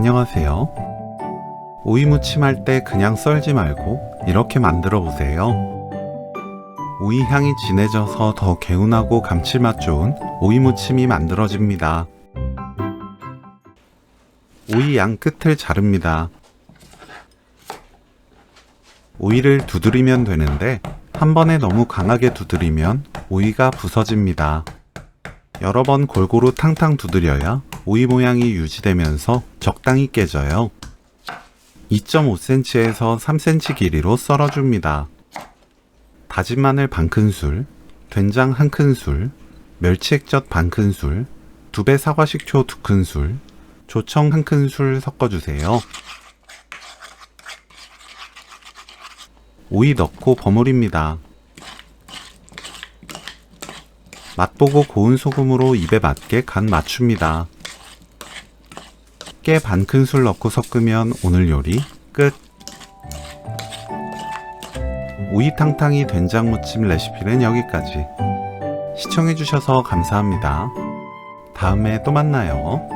안녕하세요. 오이 무침할 때 그냥 썰지 말고 이렇게 만들어 보세요. 오이 향이 진해져서 더 개운하고 감칠맛 좋은 오이 무침이 만들어집니다. 오이 양 끝을 자릅니다. 오이를 두드리면 되는데 한 번에 너무 강하게 두드리면 오이가 부서집니다. 여러 번 골고루 탕탕 두드려야 오이 모양이 유지되면서 적당히 깨져요. 2.5cm에서 3cm 길이로 썰어줍니다. 다진 마늘 반큰술, 된장 1큰술, 멸치액젓 반큰술, 2배 사과식초 2큰술, 조청 1큰술 섞어주세요. 오이 넣고 버무립니다. 맛보고 고운 소금으로 입에 맞게 간 맞춥니다. 깨 반큰술 넣고 섞으면 오늘 요리 끝! 오이탕탕이 된장무침 레시피는 여기까지. 시청해주셔서 감사합니다. 다음에 또 만나요.